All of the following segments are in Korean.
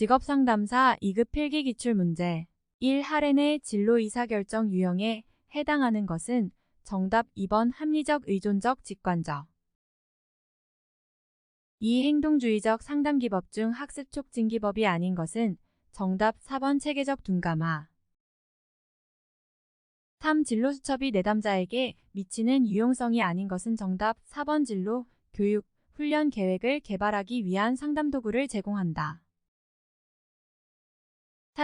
직업상담사 2급 필기 기출문제 1. 할애의 진로 의사결정 유형에 해당하는 것은 정답 2번 합리적 의존적 직관적 2. 행동주의적 상담기법 중 학습 촉진기법이 아닌 것은 정답 4번 체계적 둔감화 3. 진로 수첩이 내담자에게 미치는 유용성이 아닌 것은 정답 4번 진로, 교육, 훈련 계획을 개발하기 위한 상담도구를 제공한다.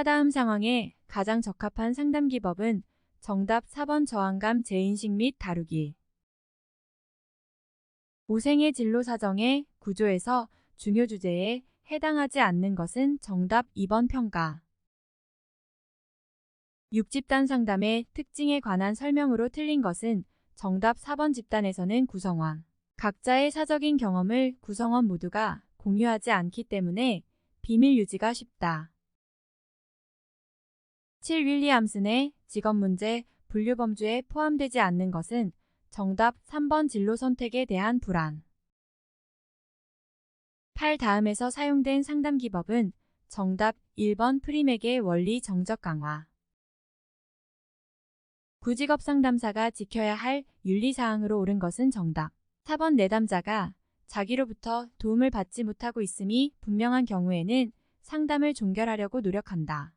다음 상황에 가장 적합한 상담기법은 정답 4번 저항감 재인식 및 다루기 5생의 진로 사정의 구조에서 중요 주제에 해당하지 않는 것은 정답 2번 평가 6집단 상담의 특징에 관한 설명으로 틀린 것은 정답 4번 집단에서는 구성원, 각자의 사적인 경험을 구성원 모두가 공유하지 않기 때문에 비밀 유지가 쉽다. 7. 윌리엄슨의 직업문제 분류범주에 포함되지 않는 것은 정답 3번 진로 선택에 대한 불안 8. 다음에서 사용된 상담기법은 정답 1번 프리맥의 원리 정적 강화 9. 직업 상담사가 지켜야 할 윤리사항으로 옳은 것은 정답 4번 내담자가 자기로부터 도움을 받지 못하고 있음이 분명한 경우에는 상담을 종결하려고 노력한다.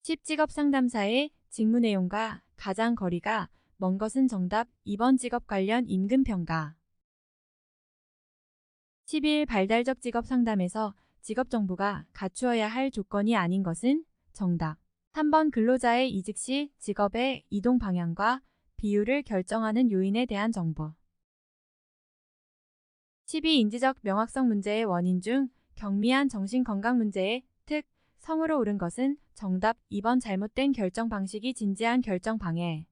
10. 직업 상담사의 직무 내용과 가장 거리가 먼 것은 정답 2번 직업 관련 임금평가 11. 발달적 직업 상담에서 직업 정보가 갖추어야 할 조건이 아닌 것은 정답 3번 근로자의 이직 시 직업의 이동 방향과 비율을 결정하는 요인에 대한 정보 12. 인지적 명확성 문제의 원인 중 경미한 정신건강 문제의 특, 성으로 옳은 것은 정답 2번 잘못된 결정 방식이 진지한 결정 방해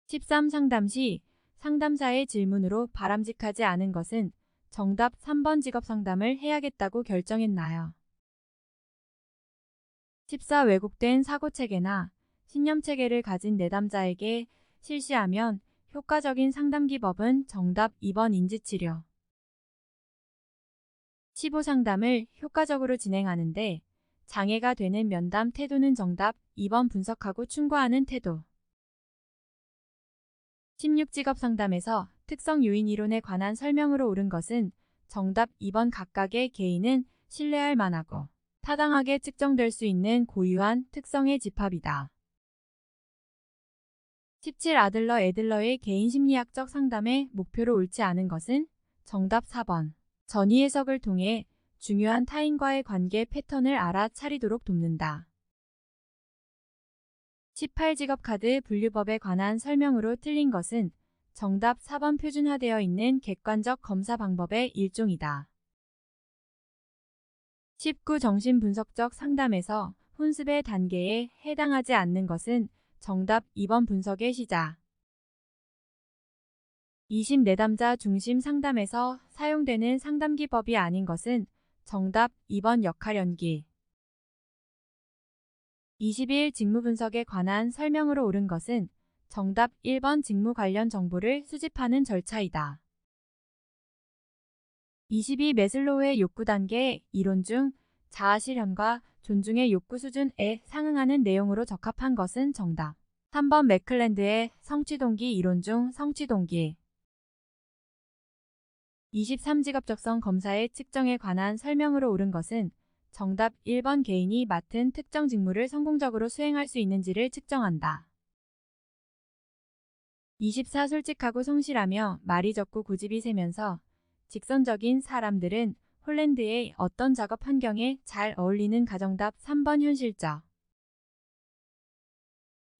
13. 상담 시 상담사의 질문으로 바람직하지 않은 것은 정답 3번 직업 상담을 해야겠다고 결정했나요? 14. 왜곡된 사고체계나 신념체계를 가진 내담자에게 실시하면 효과적인 상담기법은 정답 2번 인지치료 15. 상담을 효과적으로 진행하는데 장애가 되는 면담 태도는 정답 2번 분석하고 충고하는 태도 16. 직업 상담에서 특성 요인 이론에 관한 설명으로 옳은 것은 정답 2번 각각의 개인은 신뢰할 만하고 타당하게 측정될 수 있는 고유한 특성의 집합이다. 17. 아들러 애들러의 개인 심리학적 상담의 목표로 옳지 않은 것은 정답 4번 전위 해석을 통해 중요한 타인과의 관계 패턴을 알아차리도록 돕는다. 18. 직업카드 분류법에 관한 설명으로 틀린 것은 정답 4번 표준화되어 있는 객관적 검사 방법의 일종이다. 19. 정신분석적 상담에서 혼습의 단계에 해당하지 않는 것은 정답 2번 분석의 시작 20. 내담자 중심 상담에서 사용되는 상담기법이 아닌 것은 정답 2번 역할 연기 21. 직무 분석에 관한 설명으로 옳은 것은 정답 1번 직무 관련 정보를 수집하는 절차이다. 22. 매슬로우의 욕구 단계 이론 중 자아 실현과 존중의 욕구 수준에 상응하는 내용으로 적합한 것은 정답 3번 맥클랜드의 성취동기 이론 중 성취동기 23. 직업적성 검사의 측정에 관한 설명으로 옳은 것은 정답 1번 개인이 맡은 특정 직무를 성공적으로 수행할 수 있는지를 측정한다. 24. 솔직하고 성실하며 말이 적고 고집이 세면서 직선적인 사람들은 홀랜드의 어떤 작업 환경에 잘 어울리는 가정답 3번 현실적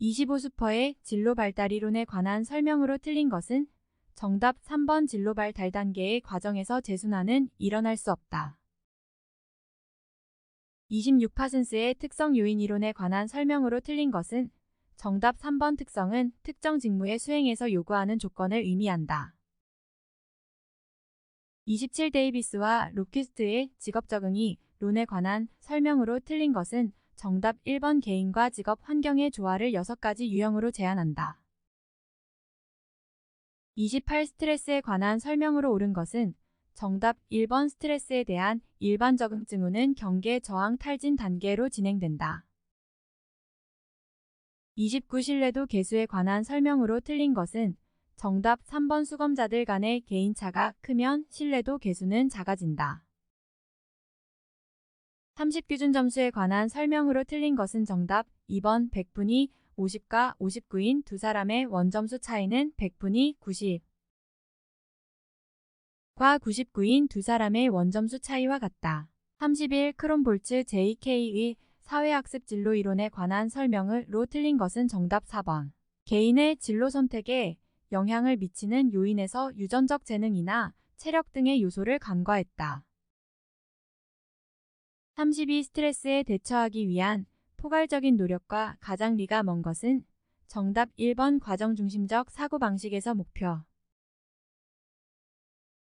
25. 슈퍼의 진로 발달 이론에 관한 설명으로 틀린 것은 정답 3번 진로 발달 단계의 과정에서 재순환은 일어날 수 없다. 26. 파슨스의 특성 요인 이론에 관한 설명으로 틀린 것은 정답 3번 특성은 특정 직무의 수행에서 요구하는 조건을 의미한다. 27. 데이비스와 로퀴스트의 직업 적응이 론에 관한 설명으로 틀린 것은 정답 1번 개인과 직업 환경의 조화를 6가지 유형으로 제한한다. 28. 스트레스에 관한 설명으로 옳은 것은 정답 1번 스트레스에 대한 일반 적응증 후는 경계 저항 탈진 단계로 진행된다. 29 신뢰도 계수에 관한 설명으로 틀린 것은 정답 3번 수검자들 간의 개인차가 크면 신뢰도 계수는 작아진다. 30 기준 점수에 관한 설명으로 틀린 것은 정답 2번 100분이 50과 59인 두 사람의 원점수 차이는 100분이 90과 99인 두 사람의 원점수 차이와 같다. 31 크롬볼츠 JK의 사회학습 진로 이론에 관한 설명으로 틀린 것은 정답 4번. 개인의 진로 선택에 영향을 미치는 요인에서 유전적 재능이나 체력 등의 요소를 간과했다. 32 스트레스에 대처하기 위한 포괄적인 노력과 가장비가 먼 것은 정답 1번 과정중심적 사고방식에서 목표.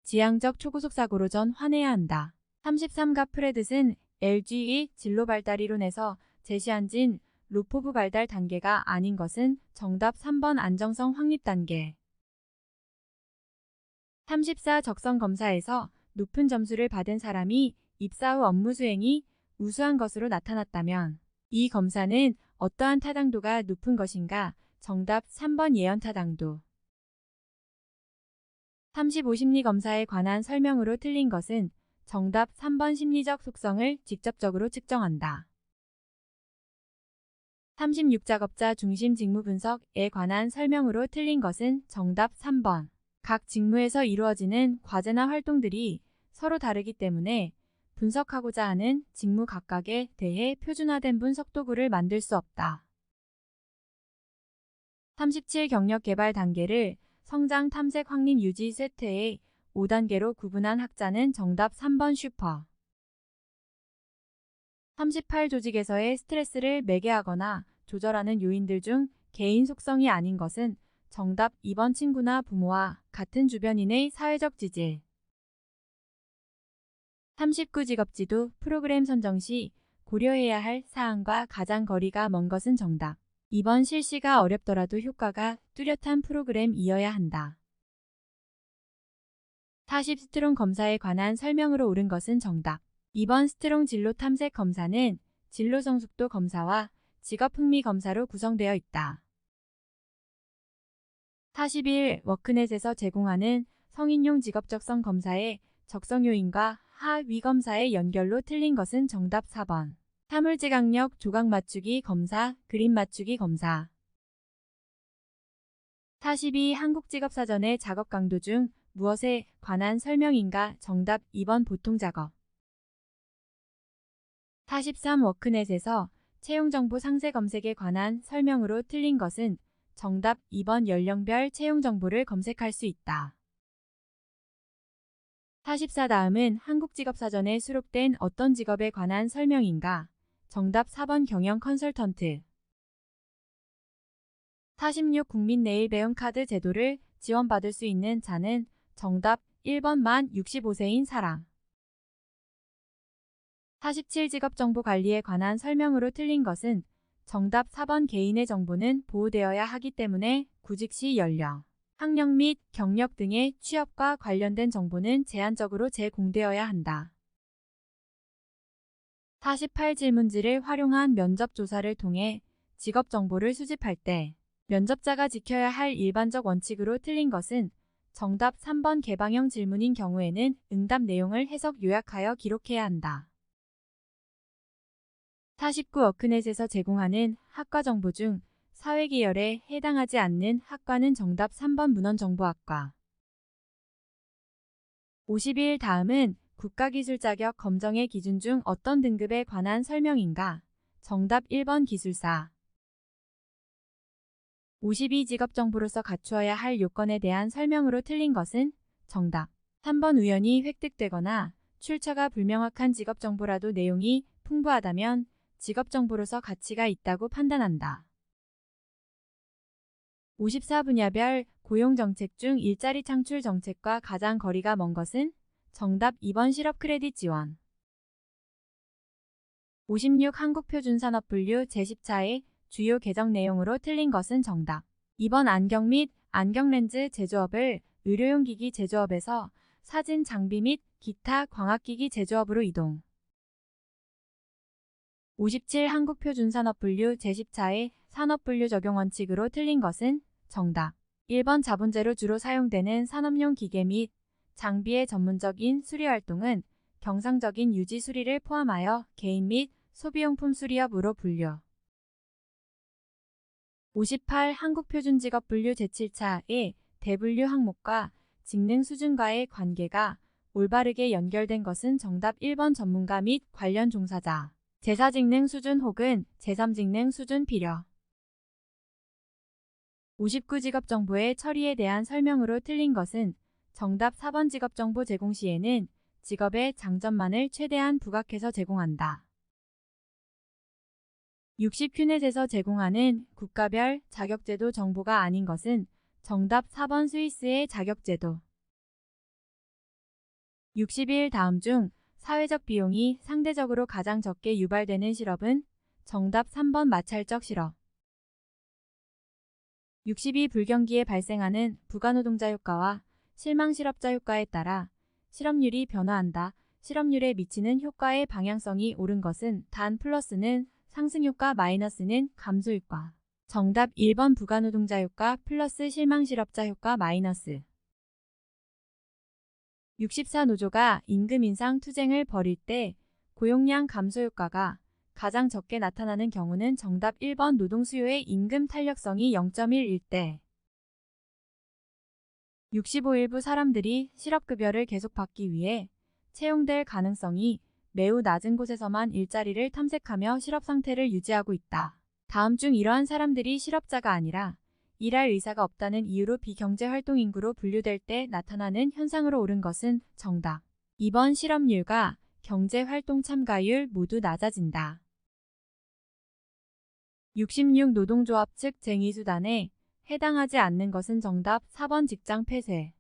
지향적 초고속 사고로 전환해야 한다. 33 가프레드슨 LG의 진로 발달 이론에서 제시한 진 로포브 발달 단계가 아닌 것은 정답 3번 안정성 확립 단계. 34 적성 검사에서 높은 점수를 받은 사람이 입사 후 업무 수행이 우수한 것으로 나타났다면 이 검사는 어떠한 타당도가 높은 것인가? 정답 3번 예언 타당도. 35 심리 검사에 관한 설명으로 틀린 것은 정답 3번 심리적 속성을 직접적으로 측정한다. 36 작업자 중심 직무 분석에 관한 설명으로 틀린 것은 정답 3번. 각 직무에서 이루어지는 과제나 활동들이 서로 다르기 때문에 분석하고자 하는 직무 각각에 대해 표준화된 분석 도구를 만들 수 없다. 37 경력 개발 단계를 성장 탐색 확립 유지 세트의 5단계로 구분한 학자는 정답 3번 슈퍼. 38 조직에서의 스트레스를 매개하거나 조절하는 요인들 중 개인 속성이 아닌 것은 정답 2번 친구나 부모와 같은 주변인의 사회적 지질. 39 직업지도 프로그램 선정 시 고려해야 할 사항과 가장 거리가 먼 것은 정답 2번 실시가 어렵더라도 효과가 뚜렷한 프로그램이어야 한다. 40 스트롱 검사에 관한 설명으로 옳은 것은 정답 2번 스트롱 진로 탐색 검사는 진로 성숙도 검사와 직업 흥미 검사로 구성되어 있다. 41 워크넷에서 제공하는 성인용 직업적성 검사의 적성 요인과 하위 검사의 연결로 틀린 것은 정답 4번. 사물지각력 조각 맞추기 검사, 그림 맞추기 검사. 42 한국직업사전의 작업 강도 중 무엇에 관한 설명인가? 정답 2번 보통작업. 43 워크넷에서 채용정보 상세 검색에 관한 설명으로 틀린 것은 정답 2번 연령별 채용정보를 검색할 수 있다. 44 다음은 한국직업사전에 수록된 어떤 직업에 관한 설명인가? 정답 4번 경영 컨설턴트. 46 국민 내일 배움 카드 제도를 지원받을 수 있는 자는 정답 1번 만 65세인 사람. 47 직업정보관리에 관한 설명으로 틀린 것은 정답 4번 개인의 정보는 보호되어야 하기 때문에 구직 시 연령, 학력 및 경력 등의 취업과 관련된 정보는 제한적으로 제공되어야 한다. 48 질문지를 활용한 면접 조사를 통해 직업 정보를 수집할 때 면접자가 지켜야 할 일반적 원칙으로 틀린 것은 정답 3번 개방형 질문인 경우에는 응답 내용을 해석 요약하여 기록해야 한다. 49 워크넷에서 제공하는 학과 정보 중 사회계열에 해당하지 않는 학과는 정답 3번 문헌정보학과. 51 다음은 국가기술 자격 검정의 기준 중 어떤 등급에 관한 설명인가? 정답 1번 기술사. 52 직업정보로서 갖추어야 할 요건에 대한 설명으로 틀린 것은 정답 3번 우연히 획득되거나 출처가 불명확한 직업정보라도 내용이 풍부하다면 직업정보로서 가치가 있다고 판단한다. 54 분야별 고용정책 중 일자리 창출 정책과 가장 거리가 먼 것은 정답 2번 실업 크레딧 지원. 56 한국표준산업분류 제10차의 주요 개정 내용으로 틀린 것은 정답 2번 안경 및 안경렌즈 제조업을 의료용 기기 제조업에서 사진 장비 및 기타 광학기기 제조업으로 이동. 57. 한국표준산업분류 제10차의 산업분류 적용 원칙으로 틀린 것은 정답. 1번 자본재로 주로 사용되는 산업용 기계 및 장비의 전문적인 수리활동은 경상적인 유지 수리를 포함하여 개인 및 소비용품 수리업으로 분류. 58. 한국표준직업분류 제7차의 대분류 항목과 직능 수준과의 관계가 올바르게 연결된 것은 정답. 1번 전문가 및 관련 종사자. 제4직능 수준 혹은 제3직능 수준 필요. 59. 직업정보의 처리에 대한 설명으로 틀린 것은 정답. 4번 직업정보 제공 시에는 직업의 장점만을 최대한 부각해서 제공한다. 60. 큐넷에서 제공하는 국가별 자격제도 정보가 아닌 것은 정답. 4번 스위스의 자격제도. 61. 다음 중 사회적 비용이 상대적으로 가장 적게 유발되는 실업은 정답. 3번 마찰적 실업. 62. 불경기에 발생하는 부가노동자 효과와 실망실업자 효과에 따라 실업률이 변화한다. 실업률에 미치는 효과의 방향성이 옳은 것은 단 플러스는 상승효과, 마이너스는 감소효과. 정답. 1번 부가노동자 효과 플러스 실망실업자 효과 마이너스. 64. 노조가 임금 인상 투쟁을 벌일 때 고용량 감소 효과가 가장 적게 나타나는 경우는 정답. 1번 노동 수요의 임금 탄력성이 0.11 때. 65. 일부 사람들이 실업급여를 계속 받기 위해 채용될 가능성이 매우 낮은 곳에서만 일자리를 탐색하며 실업 상태를 유지하고 있다. 다음 중 이러한 사람들이 실업자가 아니라 일할 의사가 없다는 이유로 비경제활동 인구로 분류될 때 나타나는 현상으로 옳은 것은 정답. 2번 실업률과 경제활동 참가율 모두 낮아진다. 66. 노동조합 측 쟁의수단에 해당하지 않는 것은 정답. 4번 직장 폐쇄.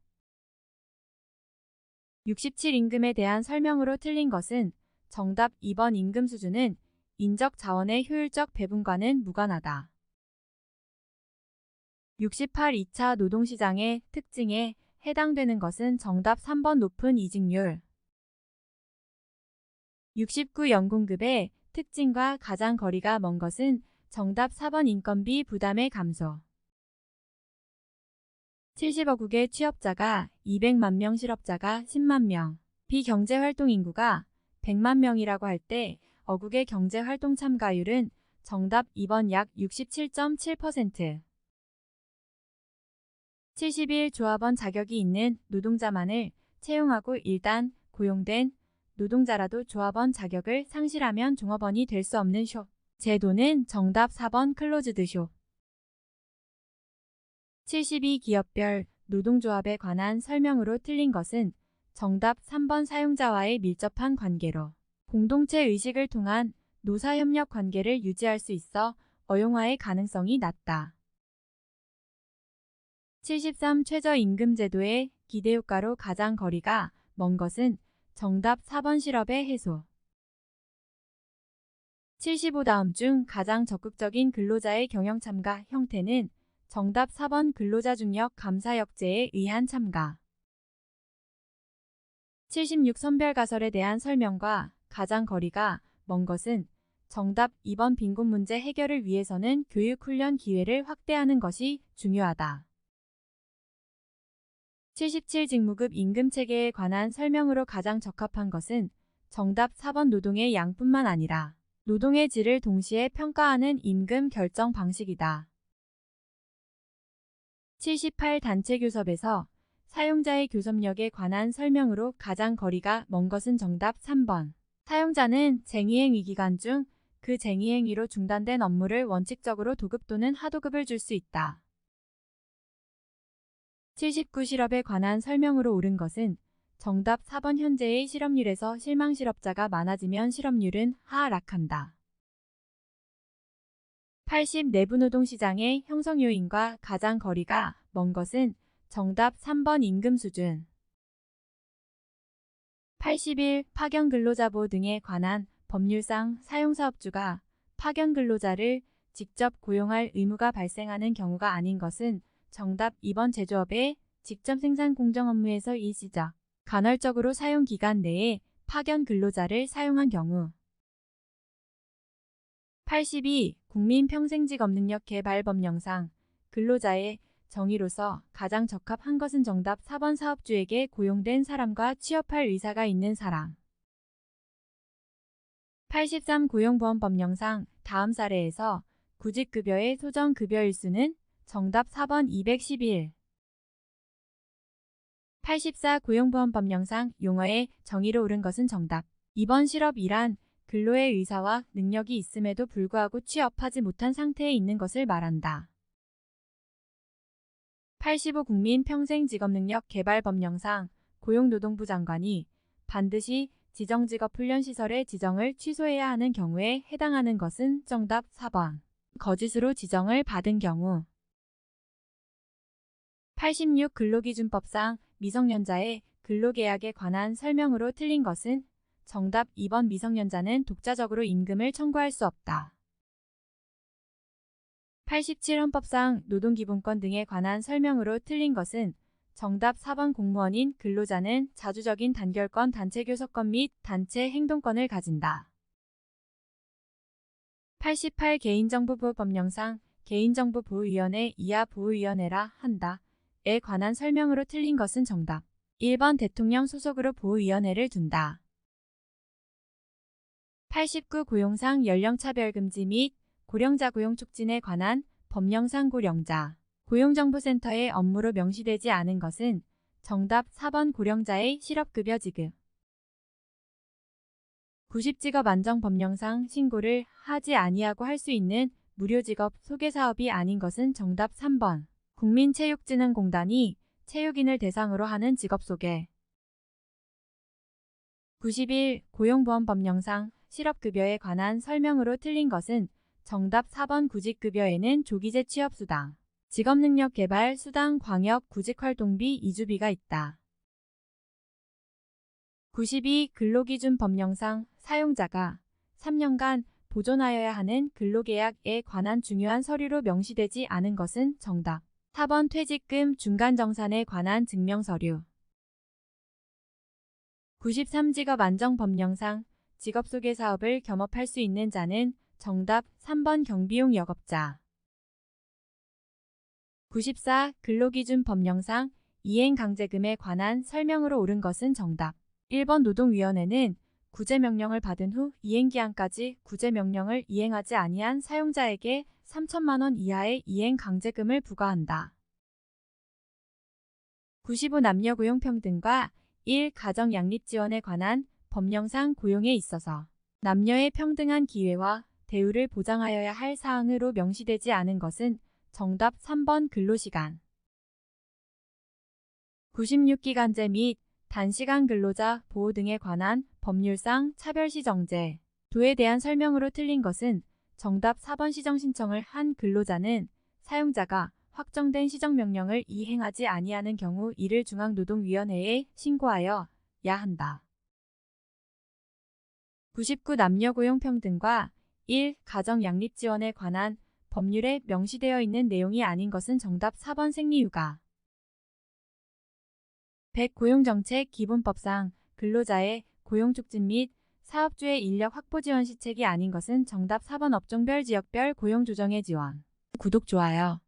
67. 임금에 대한 설명으로 틀린 것은 정답. 2번 임금 수준은 인적 자원의 효율적 배분과는 무관하다. 68. 2차 노동시장의 특징에 해당되는 것은 정답. 3번 높은 이직률. 69. 연공급의 특징과 가장 거리가 먼 것은 정답. 4번 인건비 부담의 감소. 70억국의 취업자가 200만 명, 실업자가 10만 명. 비경제활동 인구가 100만 명이라고 할 때 어국의 경제활동 참가율은 정답. 2번 약 67.7%. 71. 조합원 자격이 있는 노동자만을 채용하고 일단 고용된 노동자라도 조합원 자격을 상실하면 종업원이 될 수 없는 쇼. 제도는 정답. 4번 클로즈드 쇼. 72. 기업별 노동조합에 관한 설명으로 틀린 것은 정답. 3번 사용자와의 밀접한 관계로 공동체 의식을 통한 노사협력 관계를 유지할 수 있어 어용화의 가능성이 낮다. 73. 최저임금제도의 기대효과로 가장 거리가 먼 것은 정답. 4번 실업의 해소. 75. 다음 중 가장 적극적인 근로자의 경영참가 형태는 정답. 4번 근로자 중력 감사 역제에 의한 참가. 76. 선별가설에 대한 설명과 가장 거리가 먼 것은 정답. 2번 빈곤 문제 해결을 위해서는 교육훈련 기회를 확대하는 것이 중요하다. 77. 직무급 임금체계에 관한 설명으로 가장 적합한 것은 정답. 4번 노동의 양뿐만 아니라 노동의 질을 동시에 평가하는 임금 결정 방식이다. 78. 단체 교섭에서 사용자의 교섭력에 관한 설명으로 가장 거리가 먼 것은 정답. 3번. 사용자는 쟁의행위 기간 중 그 쟁의행위로 중단된 업무를 원칙적으로 도급 또는 하도급을 줄 수 있다. 79. 실업에 관한 설명으로 옳은 것은 정답. 4번 현재의 실업률에서 실망실업자가 많아지면 실업률은 하락한다. 80. 내부노동시장의 형성 요인과 가장 거리가 먼 것은 정답. 3번 임금 수준. 81. 파견근로자보호 등에 관한 법률상 사용사업주가 파견근로자를 직접 고용할 의무가 발생하는 경우가 아닌 것은 정답. 2번 제조업의 직접 생산 공정 업무에서 일시적 간헐적으로 사용 기간 내에 파견 근로자를 사용한 경우. 82. 국민평생직업능력 개발 법령상 근로자의 정의로서 가장 적합한 것은 정답 4번 사업주에게 고용된 사람과 취업할 의사가 있는 사람. 83. 고용보험법령상 다음 사례에서 구직급여의 소정급여일수는 정답 4번 211. 84. 고용보험법령상 용어의 정의로 옳은 것은 정답 2번 실업이란 근로의 의사와 능력이 있음에도 불구하고 취업하지 못한 상태에 있는 것을 말한다. 85. 국민평생직업능력 개발법령상 고용노동부 장관이 반드시 지정직업훈련시설의 지정을 취소해야 하는 경우에 해당하는 것은 정답 4번. 거짓으로 지정을 받은 경우. 86. 근로기준법상 미성년자의 근로계약에 관한 설명으로 틀린 것은 정답 2번. 미성년자는 독자적으로 임금을 청구할 수 없다. 87. 헌법상 노동기본권 등에 관한 설명으로 틀린 것은 정답 4번. 공무원인 근로자는 자주적인 단결권, 단체교섭권 및 단체 행동권을 가진다. 88. 개인정보보호법령상 개인정보보호위원회 이하 보호위원회라 한다. 에 관한 설명으로 틀린 것은 정답 1번. 대통령 소속으로 보호위원회를 둔다. 89. 고용상 연령차별금지 및 고령자 고용 촉진에 관한 법령상 고령자 고용정보센터의 업무로 명시되지 않은 것은 정답 4번. 고령자의 실업급여 지급. 90. 직업안정법령상 신고를 하지 아니하고 할 수 있는 무료직업 소개사업이 아닌 것은 정답 3번. 국민체육진흥공단이 체육인을 대상으로 하는 직업소개. 91. 고용보험법령상 실업급여에 관한 설명으로 틀린 것은 정답 4번. 구직급여에는 조기재 취업수당, 직업능력개발 수당, 광역 구직활동비, 이주비가 있다. 92. 근로기준법령상 사용자가 3년간 보존하여야 하는 근로계약에 관한 중요한 서류로 명시되지 않은 것은 정답 4번. 퇴직금 중간정산에 관한 증명서류. 93. 직업안정법령상 직업소개사업을 겸업할 수 있는 자는 정답 3번. 경비용 여업자. 94. 근로기준법령상 이행강제금에 관한 설명으로 옳은 것은 정답 1번. 노동위원회는 구제명령을 받은 후 이행기한까지 구제명령을 이행하지 아니한 사용자에게 3천만 원 이하의 이행강제금을 부과한다. 95. 남녀고용평등과 1. 가정양립지원에 관한 법령상 고용에 있어서 남녀의 평등한 기회와 대우를 보장하여야 할 사항으로 명시되지 않은 것은 정답 3번. 근로시간. 96. 기간제 및 단시간 근로자 보호 등에 관한 법률상 차별시정제 도에 대한 설명으로 틀린 것은 정답 4번. 시정신청을 한 근로자는 사용자가 확정된 시정명령을 이행하지 아니하는 경우 이를 중앙노동위원회에 신고하여야 한다. 99. 남녀고용평등과 1. 가정양립지원에 관한 법률에 명시되어 있는 내용이 아닌 것은 정답 4번. 생리휴가. 100. 고용정책 기본법상 근로자의 고용촉진 및 사업주의 인력 확보 지원 시책이 아닌 것은 정답 4번. 업종별 지역별 고용조정의 지원. 구독, 좋아요.